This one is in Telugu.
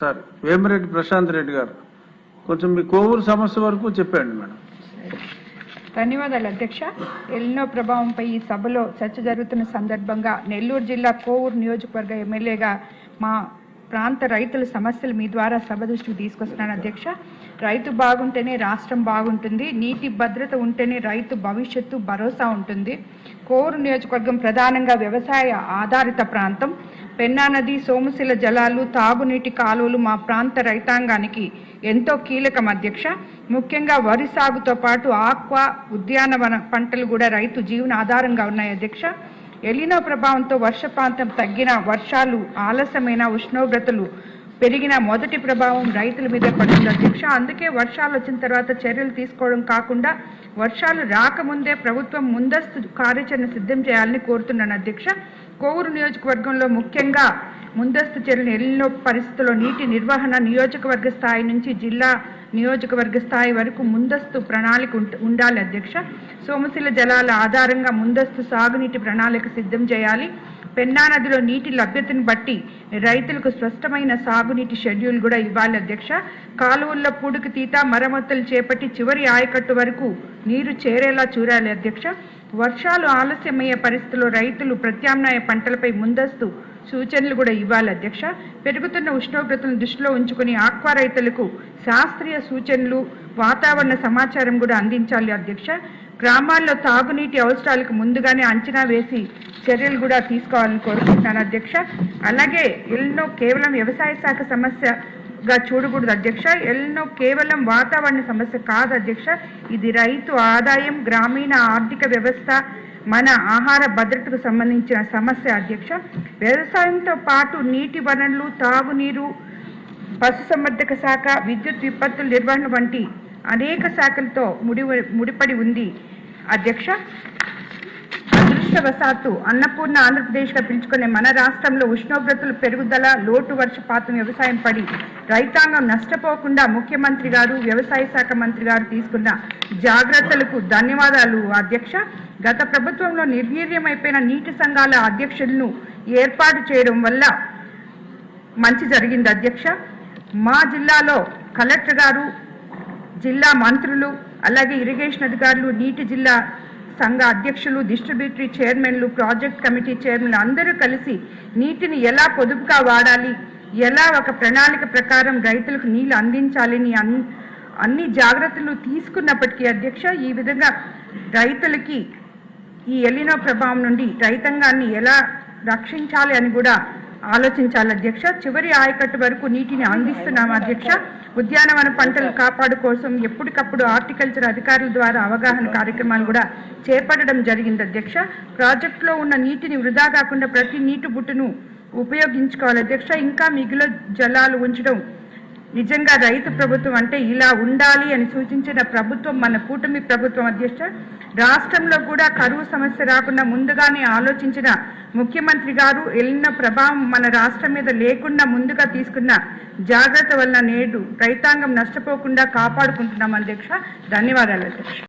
సార్ వేమిరెడ్డి ప్రశాంత్ రెడ్డి గారు కొంచెం మీ కోవూరు సమస్య వరకు చెప్పండి మేడం. ధన్యవాదాలు అధ్యక్ష. ఎల్నినో ప్రభావంపై ఈ సభలో చర్చ జరుగుతున్న సందర్భంగా నెల్లూరు జిల్లా కోవూరు నియోజకవర్గ ఎమ్మెల్యేగా మా ప్రాంత రైతుల సమస్యలు మీ ద్వారా సభ దృష్టికి తీసుకొస్తున్నాను అధ్యక్ష. రైతు బాగుంటేనే రాష్ట్రం బాగుంటుంది, నీటి భద్రత ఉంటేనే రైతు భవిష్యత్తు భరోసా ఉంటుంది. కోవూరు నియోజకవర్గం ప్రధానంగా వ్యవసాయ ఆధారిత ప్రాంతం. పెన్నా నది, సోమశిల జలాలు, తాగునీటి కాలువలు మా ప్రాంత రైతాంగానికి ఎంతో కీలకం అధ్యక్ష. ముఖ్యంగా వరి సాగుతో పాటు ఆక్వా, ఉద్యానవన పంటలు కూడా రైతు జీవన ఆధారంగా ఉన్నాయి అధ్యక్ష. ఎలినో ప్రభావంతో వర్షపాతం తగ్గిన, వర్షాలు ఆలస్యమైన, ఉష్ణోగ్రతలు పెరిగిన మొదటి ప్రభావం రైతుల మీద పడుతుంది అధ్యక్ష. అందుకే వర్షాలు వచ్చిన తర్వాత చర్యలు తీసుకోవడం కాకుండా వర్షాలు రాకముందే ప్రభుత్వం ముందస్తు కార్యాచరణ సిద్ధం చేయాలని కోరుతున్నాను అధ్యక్ష. కోవూరు నియోజకవర్గంలో ముఖ్యంగా ముందస్తు చర్యలు ఎల్నినో పరిస్థితుల్లో నీటి నిర్వహణ నియోజకవర్గ స్థాయి నుంచి జిల్లా నియోజకవర్గ స్థాయి వరకు ముందస్తు ప్రణాళిక ఉండాలి అధ్యక్ష. సోమశిల జలాల ఆధారంగా ముందస్తు సాగునీటి ప్రణాళిక సిద్ధం చేయాలి. పెన్నా నదిలో నీటి లభ్యతను బట్టి రైతులకు స్పష్టమైన సాగునీటి షెడ్యూల్ కూడా ఇవ్వాలి అధ్యక్ష. కాలువల్లో పూడుకు తీత, మరమ్మతులు చేపట్టి చివరి ఆయకట్టు వరకు నీరు చేరేలా చూడాలి అధ్యక్ష. వర్షాలు ఆలస్యమయ్యే పరిస్థితుల్లో రైతులు ప్రత్యామ్నాయ పంటలపై ముందస్తు సూచనలు కూడా ఇవ్వాలి అధ్యక్ష. పెరుగుతున్న ఉష్ణోగ్రతలను దృష్టిలో ఉంచుకుని ఆక్వా రైతులకు శాస్త్రీయ సూచనలు, వాతావరణ సమాచారం కూడా అందించాలి అధ్యక్ష. గ్రామాల్లో తాగునీటి అవసరాలకు ముందుగానే అంచనా వేసి చర్యలు కూడా తీసుకోవాలని కోరుకుంటున్నాను అధ్యక్ష. అలాగే ఎల్నినో కేవలం వ్యవసాయ శాఖ సమస్యగా చూడకూడదు అధ్యక్ష. ఎల్నినో కేవలం వాతావరణ సమస్య కాదు అధ్యక్ష. ఇది రైతు ఆదాయం, గ్రామీణ ఆర్థిక వ్యవస్థ, మన ఆహార భద్రతకు సంబంధించిన సమస్య అధ్యక్ష. వ్యవసాయంతో పాటు నీటి వనరులు, తాగునీరు, పశుసంవర్ధక శాఖ, విద్యుత్ విపత్తుల నిర్వహణ వంటి అనేక శాఖలతో ముడిపడి ఉంది అధ్యక్ష. అదృష్టవశాత్తు అన్నపూర్ణ ఆంధ్రప్రదేశ్గా పిలుచుకునే మన రాష్ట్రంలో ఉష్ణోగ్రతలు పెరుగుదల, లోటు వర్షపాతం వ్యవసాయం పడి రైతాంగం నష్టపోకుండా ముఖ్యమంత్రి గారు, వ్యవసాయ శాఖ మంత్రి గారు తీసుకున్న జాగ్రత్తలకు ధన్యవాదాలు అధ్యక్ష. గత ప్రభుత్వంలో నిర్వీర్యమైపోయిన నీటి సంఘాల అధ్యక్షులను ఏర్పాటు చేయడం వల్ల మంచి జరిగింది అధ్యక్ష. మా జిల్లాలో కలెక్టర్ గారు, జిల్లా మంత్రులు, అలాగే ఇరిగేషన్ అధికారులు, నీటి జిల్లా సంఘ అధ్యక్షులు, డిస్ట్రిబ్యూటరీ చైర్మన్లు, ప్రాజెక్ట్ కమిటీ చైర్మన్లు అందరూ కలిసి నీటిని ఎలా పొదుపుగా వాడాలి, ఎలా ఒక ప్రణాళిక ప్రకారం రైతులకు నీళ్లు అందించాలని అన్ని జాగ్రత్తలు తీసుకున్నప్పటికీ అధ్యక్ష, ఈ విధంగా రైతులకి ఈ ఎల్నినో ప్రభావం నుండి రైతాంగాన్ని ఎలా రక్షించాలి అని కూడా ఆలోచించాలి అధ్యక్ష. చివరి ఆయకట్టు వరకు నీటిని అందిస్తున్నాం అధ్యక్ష. ఉద్యానవన పంటలు కాపాడు కోసం ఎప్పటికప్పుడు హార్టికల్చర్ అధికారుల ద్వారా అవగాహన కార్యక్రమాలు కూడా చేపట్టడం జరిగింది అధ్యక్ష. ప్రాజెక్టులో ఉన్న నీటిని వృధా కాకుండా ప్రతి నీటి బుట్టును ఉపయోగించుకోవాలి అధ్యక్ష. ఇంకా మిగిలిన జలాలు ఉంచడం నిజంగా రైతు ప్రభుత్వం అంటే ఇలా ఉండాలి అని సూచించిన ప్రభుత్వం మన కూటమి ప్రభుత్వం అధ్యక్ష. రాష్ట్రంలో కూడా కరువు సమస్య రాకుండా ముందుగానే ఆలోచించిన ముఖ్యమంత్రి గారు ఎల్నినో ప్రభావం మన రాష్ట్రం మీద లేకుండా ముందుగా తీసుకున్న జాగ్రత్త వలన నేడు రైతాంగం నష్టపోకుండా కాపాడుకుంటున్నాం అధ్యక్ష. ధన్యవాదాలు అధ్యక్ష.